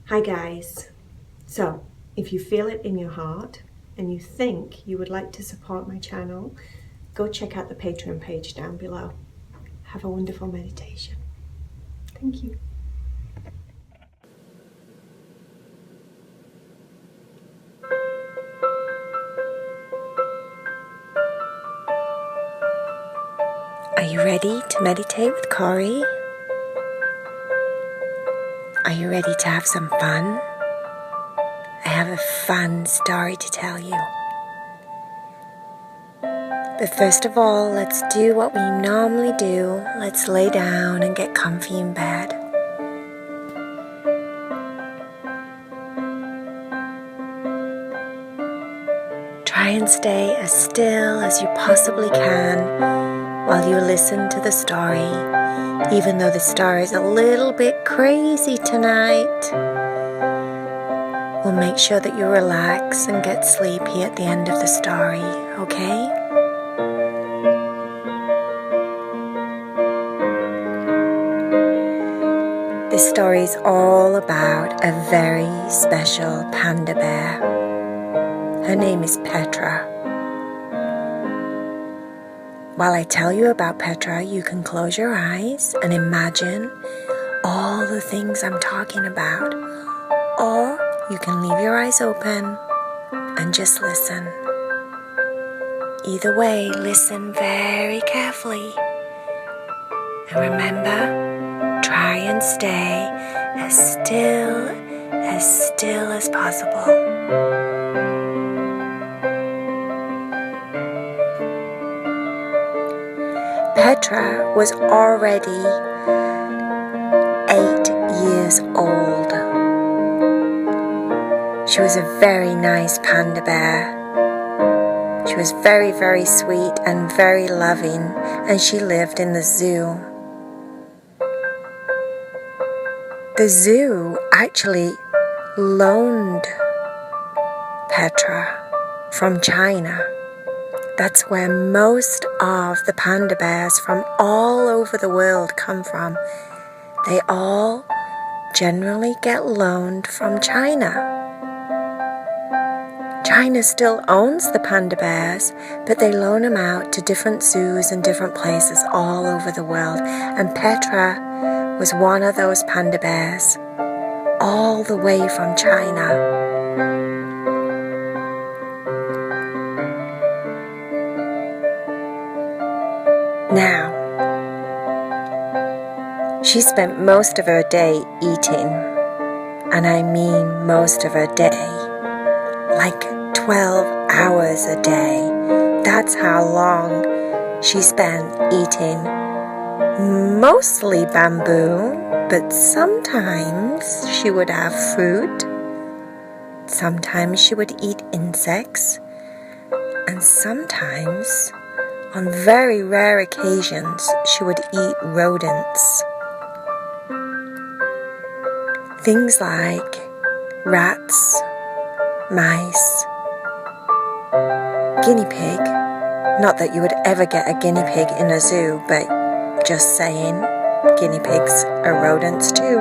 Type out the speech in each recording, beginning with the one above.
Hi guys. So, if you feel it in your heart and you think you would like to support my channel, go check out the Patreon page down below. Have a wonderful meditation. Thank you. Are you ready to meditate with Cory? Are you ready to have some fun? I have a fun story to tell you. But first of all, let's do what we normally do. Let's lay down and get comfy in bed. Try and stay as still as you possibly can while you listen to the story, even though the story is a little bit crazy tonight. We'll make sure that you relax and get sleepy at the end of the story, okay? This story is all about a very special panda bear. Her name is Petra. While I tell you about Petra, you can close your eyes and imagine all the things I'm talking about. Or you can leave your eyes open and just listen. Either way, listen very carefully. And remember, try and stay as still as possible. Petra was already 8 years old. She was a very nice panda bear. She was very, very sweet and very loving, and she lived in the zoo. The zoo actually loaned Petra from China. That's where most of the panda bears from all over the world come from. They all generally get loaned from China. China still owns the panda bears, but they loan them out to different zoos and different places all over the world. And Petra was one of those panda bears, all the way from China. Now, she spent most of her day eating, and I mean most of her day, like 12 hours a day. That's how long she spent eating mostly bamboo, but sometimes she would have fruit, sometimes she would eat insects, and sometimes, on very rare occasions, she would eat rodents. Things like rats, mice, guinea pig. Not that you would ever get a guinea pig in a zoo, but just saying, guinea pigs are rodents too.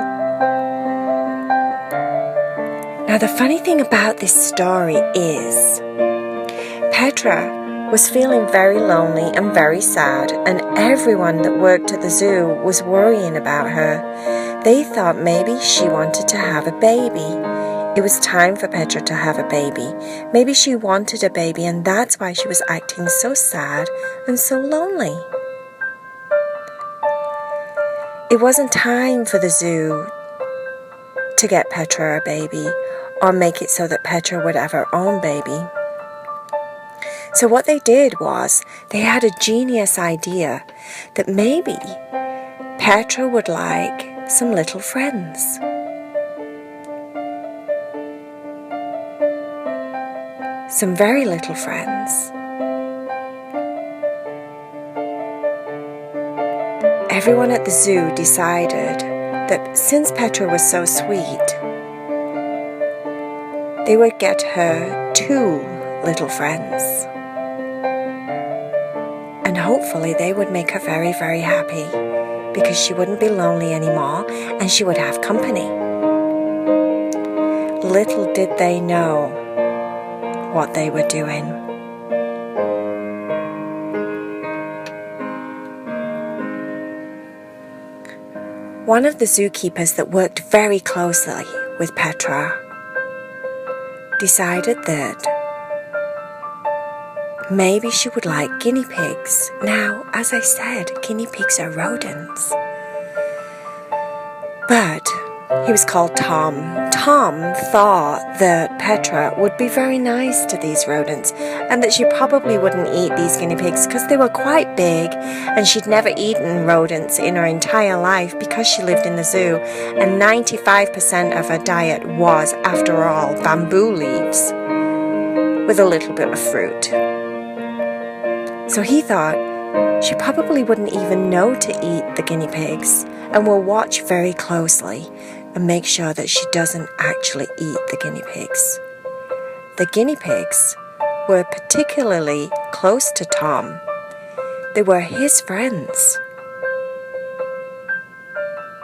Now the funny thing about this story is, Petra was feeling very lonely and very sad, and everyone that worked at the zoo was worrying about her. They thought maybe she wanted to have a baby. It was time for Petra to have a baby. Maybe she wanted a baby, and that's why she was acting so sad and so lonely. It wasn't time for the zoo to get Petra a baby or make it so that Petra would have her own baby. So what they did was, they had a genius idea that maybe Petra would like some little friends. Some very little friends. Everyone at the zoo decided that since Petra was so sweet, they would get her 2 little friends. And hopefully they would make her very, very happy, because she wouldn't be lonely anymore and she would have company. little did they know what they were doing. One of the zookeepers that worked very closely with Petra decided that maybe she would like guinea pigs. Now, as I said, guinea pigs are rodents. But he was called Tom. Tom thought that Petra would be very nice to these rodents and that she probably wouldn't eat these guinea pigs because they were quite big and she'd never eaten rodents in her entire life because she lived in the zoo, and 95% of her diet was, after all, bamboo leaves with a little bit of fruit. So he thought she probably wouldn't even know to eat the guinea pigs and will watch very closely and make sure that she doesn't actually eat the guinea pigs. The guinea pigs were particularly close to Tom. They were his friends.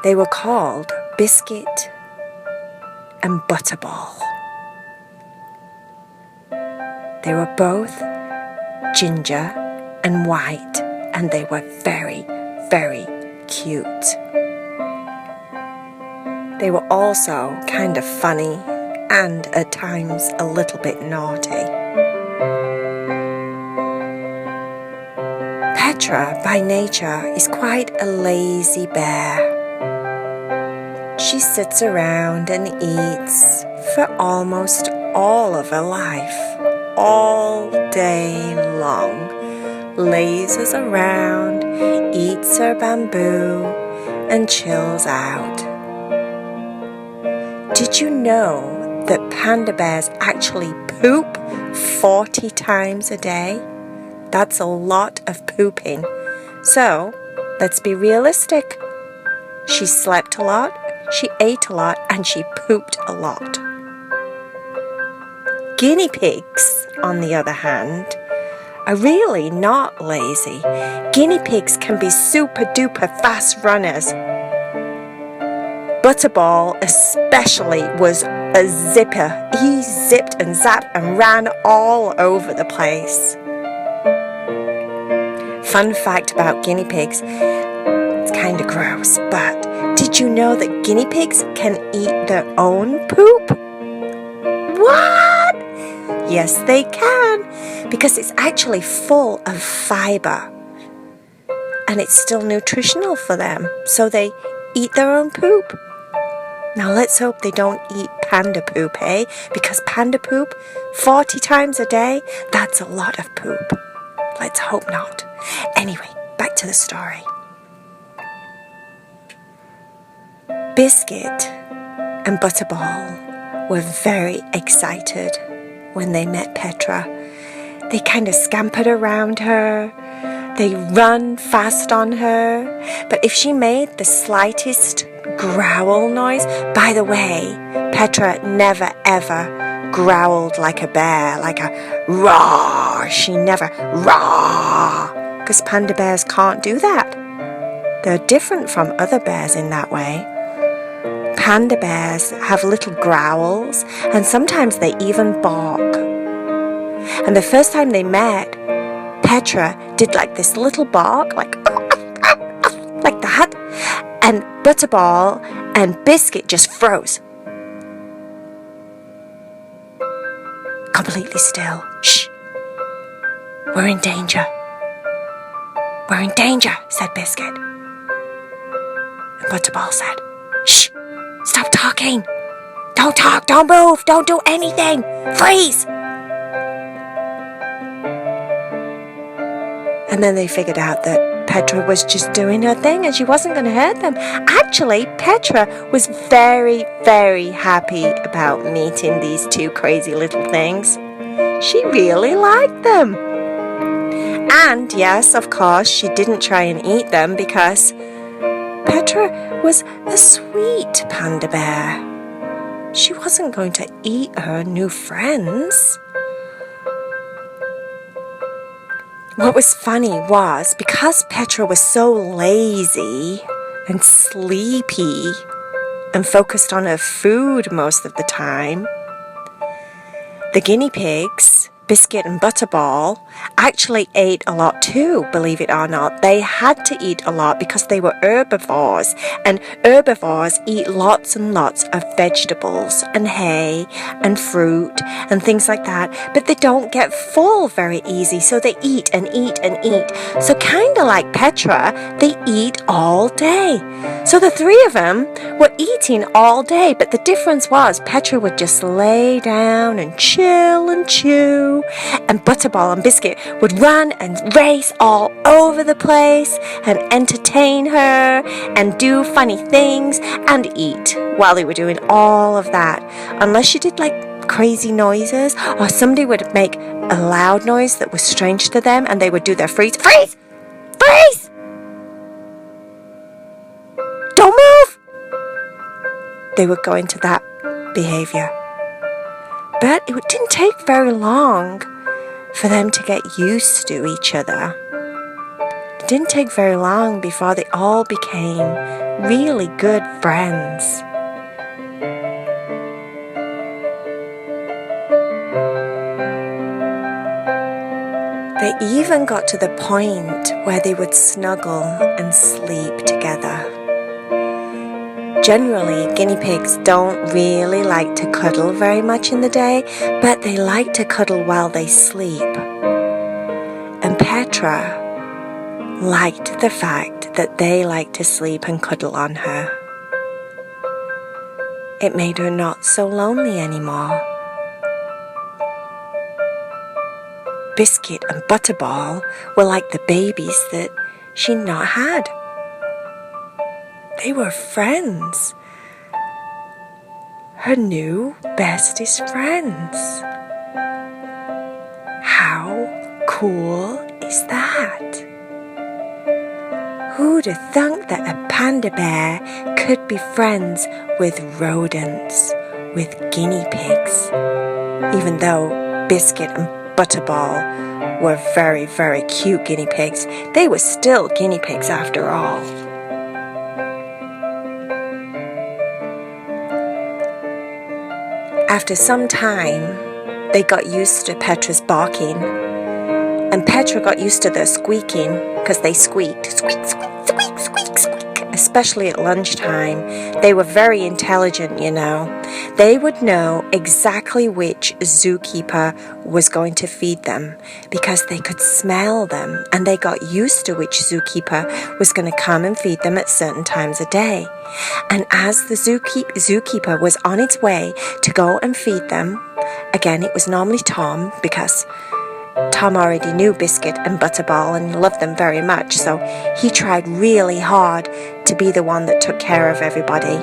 They were called Biscuit and Butterball. They were both ginger and white, and they were very, very cute. They were also kind of funny and at times a little bit naughty. Petra, by nature, is quite a lazy bear. She sits around and eats for almost all of her life, all day long. Lazes around, eats her bamboo, and chills out. Did you know that panda bears actually poop 40 times a day? That's a lot of pooping. So, let's be realistic. She slept a lot, she ate a lot, and she pooped a lot. Guinea pigs, on the other hand, are really not lazy. Guinea pigs can be super duper fast runners. Butterball especially was a zipper. He zipped and zapped and ran all over the place. Fun fact about guinea pigs, it's kind of gross, but did you know that guinea pigs can eat their own poop? What? Yes, they can, because it's actually full of fiber. And it's still nutritional for them, so they eat their own poop. Now let's hope they don't eat panda poop, eh? Because panda poop, 40 times a day, that's a lot of poop. Let's hope not. Anyway, back to the story. Biscuit and Butterball were very excited when they met Petra. They kind of scampered around her. They run fast on her. But if she made the slightest growl noise, by the way, Petra never ever growled like a bear, like a roar. She never roar, because panda bears can't do that. They're different from other bears in that way. Panda bears have little growls, and sometimes they even bark. And the first time they met, Petra did like this little bark, like that, and Butterball and Biscuit just froze. Completely still. Shh. We're in danger. We're in danger, said Biscuit. And Butterball said, shh. Stop talking. Don't talk. Don't move. Don't do anything. Freeze. And then they figured out that Petra was just doing her thing and she wasn't going to hurt them. Actually, Petra was very, very happy about meeting these two crazy little things. She really liked them. And yes, of course, she didn't try and eat them because Petra was a sweet panda bear. She wasn't going to eat her new friends. What was funny was, because Petra was so lazy and sleepy, and focused on her food most of the time. The guinea pigs, Biscuit and Butterball, actually ate a lot too, believe it or not. They had to eat a lot because they were herbivores, and herbivores eat lots and lots of vegetables and hay and fruit and things like that, but they don't get full very easy, so they eat and eat and eat. So kind of like Petra, they eat all day. So the three of them were eating all day, but the difference was Petra would just lay down and chill and chew, and Butterball and Biscuit would run and race all over the place and entertain her and do funny things and eat while they were doing all of that. Unless she did like crazy noises, or somebody would make a loud noise that was strange to them, and they would do their freeze, freeze, freeze, don't move. They would go into that behavior. But it didn't take very long for them to get used to each other. It didn't take very long before they all became really good friends. They even got to the point where they would snuggle and sleep together. Generally, guinea pigs don't really like to cuddle very much in the day, but they like to cuddle while they sleep. And Petra liked the fact that they liked to sleep and cuddle on her. It made her not so lonely anymore. Biscuit and Butterball were like the babies that she not had. They were friends. Her new bestest friends. How cool is that? Who'd have thunk that a panda bear could be friends with rodents, with guinea pigs? Even though Biscuit and Butterball were very, very cute guinea pigs, they were still guinea pigs after all. After some time, they got used to Petra's barking, and Petra got used to their squeaking, because they squeaked, squeak, squeak, squeak, squeak, squeak, especially at lunchtime. They were very intelligent, you know. They would know exactly which zookeeper was going to feed them, because they could smell them, and they got used to which zookeeper was going to come and feed them at certain times of day. And as the zookeeper was on its way to go and feed them, again, it was normally Tom, because Tom already knew Biscuit and Butterball and loved them very much, so he tried really hard to be the one that took care of everybody.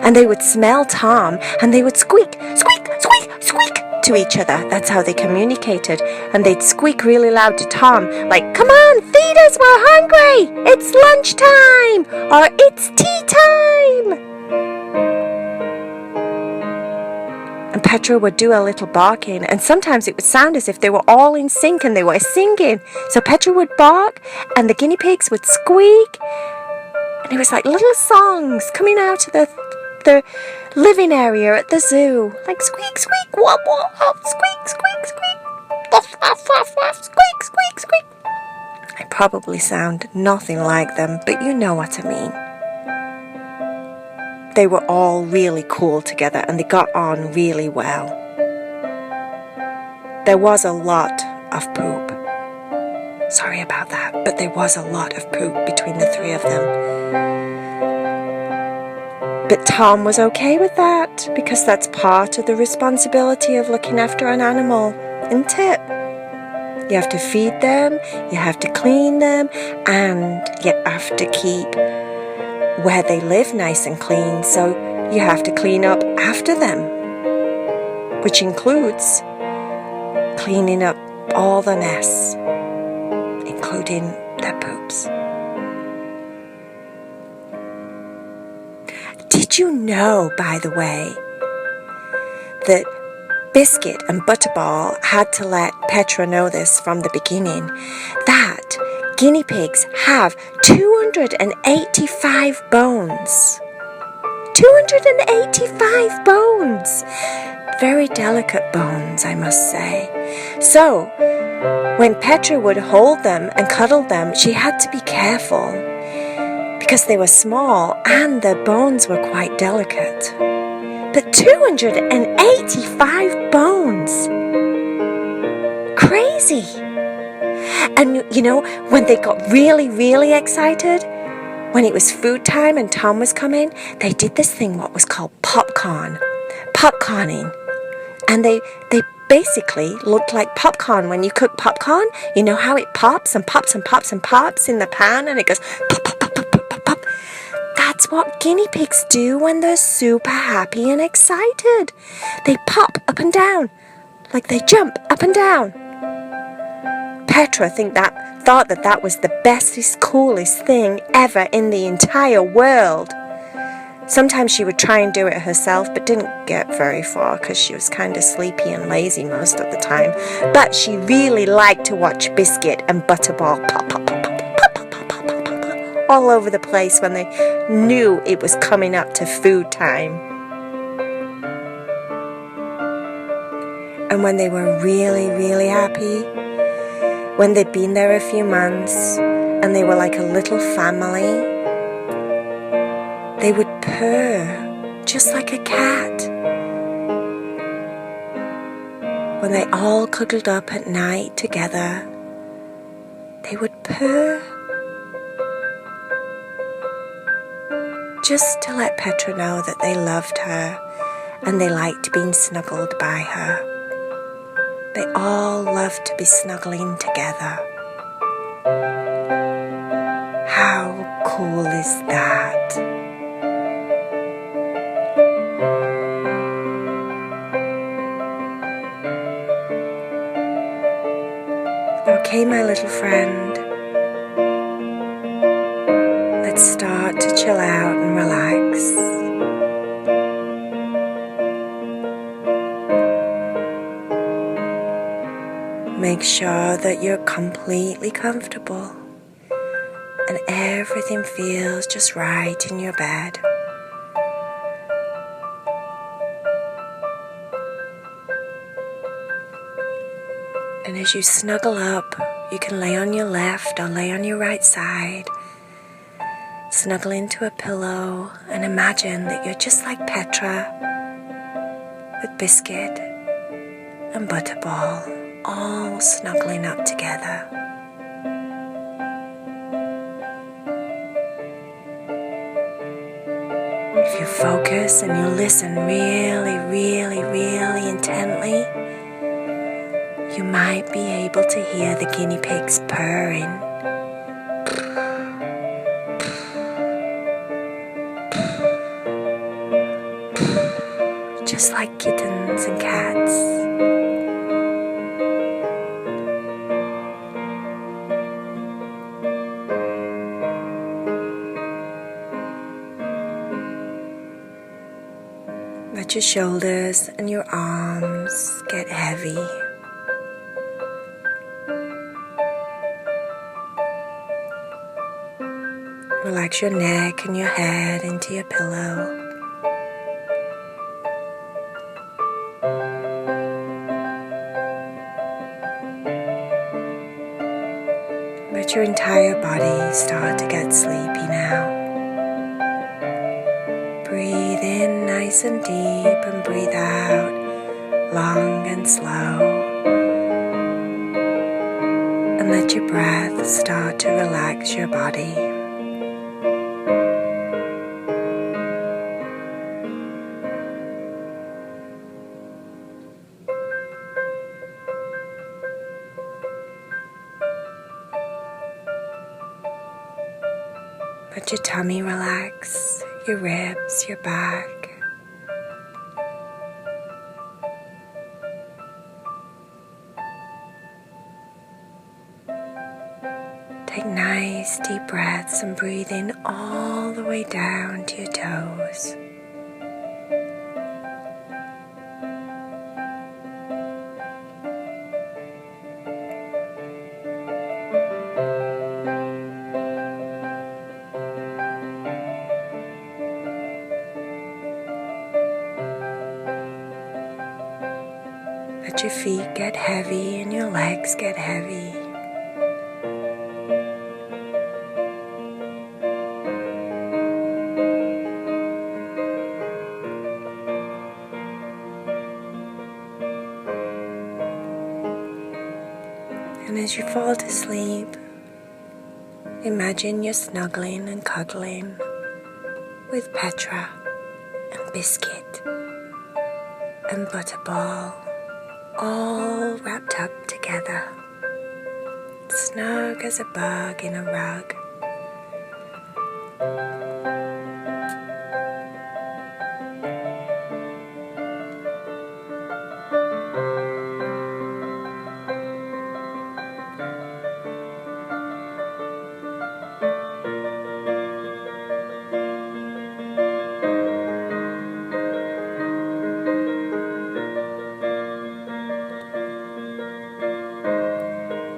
And they would smell Tom, and they would squeak, squeak, squeak, squeak to each other. That's how they communicated. And they'd squeak really loud to Tom, like, "Come on, feed us, we're hungry! It's lunchtime!" or "It's tea time!" And Petra would do a little barking, and sometimes it would sound as if they were all in sync and they were singing. So Petra would bark, and the guinea pigs would squeak, and it was like little songs coming out of the living area at the zoo, like squeak, squeak, wop, wop, wop, squeak, squeak, squeak, woof, woof, woof, woof, squeak, squeak, squeak. I probably sound nothing like them, but you know what I mean. They were all really cool together, and they got on really well. There was a lot of poop. Sorry about that, but there was a lot of poop between the three of them. But Tom was okay with that, because that's part of the responsibility of looking after an animal, isn't it? You have to feed them, you have to clean them, and you have to keep where they live nice and clean, so you have to clean up after them, which includes cleaning up all the mess, including their poops. Did you know, by the way, that Biscuit and Butterball had to let Petra know this from the beginning, that guinea pigs have 285 bones. 285 bones! Very delicate bones, I must say. So, when Petra would hold them and cuddle them, she had to be careful because they were small and their bones were quite delicate. But 285 bones! Crazy! And you know, when they got really, really excited, when it was food time and Tom was coming, they did this thing what was called popcorning. And they basically looked like popcorn. When you cook popcorn, you know how it pops and pops and pops and pops in the pan and it goes pop, pop, pop, pop, pop, pop, pop. That's what guinea pigs do when they're super happy and excited. They pop up and down, like they jump up and down. Petra thought that was the bestest, coolest thing ever in the entire world. Sometimes she would try and do it herself, but didn't get very far because she was kind of sleepy and lazy most of the time. But she really liked to watch Biscuit and Butterball pop, pop, pop, pop, pop, pop, pop, pop, pop, pop, all over the place when they knew it was coming up to food time. And when they were really, really happy, when they'd been there a few months and they were like a little family, they would purr just like a cat. When they all cuddled up at night together, they would purr just to let Petra know that they loved her and they liked being snuggled by her. They all loved to be snuggling together. How cool is that? Okay, my little friend, let's start to chill out and relax. Make sure that you're completely comfortable and everything feels just right in your bed. And as you snuggle up, you can lay on your left or lay on your right side. Snuggle into a pillow and imagine that you're just like Petra with Biscuit and Butterball all snuggling up together. If you focus and you listen really, really, really intently, you might be able to hear the guinea pigs purring. Just like kittens and cats. Let your shoulders and your arms get heavy. Relax your neck and your head into your pillow. Let your entire body start to get sleepy now. Breathe in nice and deep and breathe out long and slow. And let your breath start to relax your body. Let your tummy relax, your ribs, your back. Take nice deep breaths and breathe in all the way down to your toes. Let your feet get heavy and your legs get heavy. And as you fall to sleep, imagine you're snuggling and cuddling with Petra and Biscuit and Butterball, all wrapped up together, snug as a bug in a rug.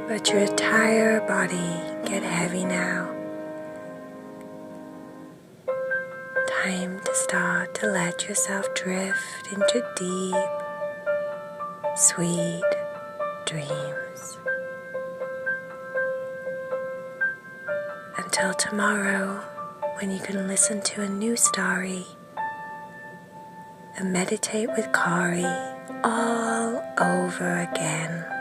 Let your entire body get heavy now. Time to start to let yourself drift into deep, sweet dreams. Until tomorrow, when you can listen to a new story and meditate with Cory all over again.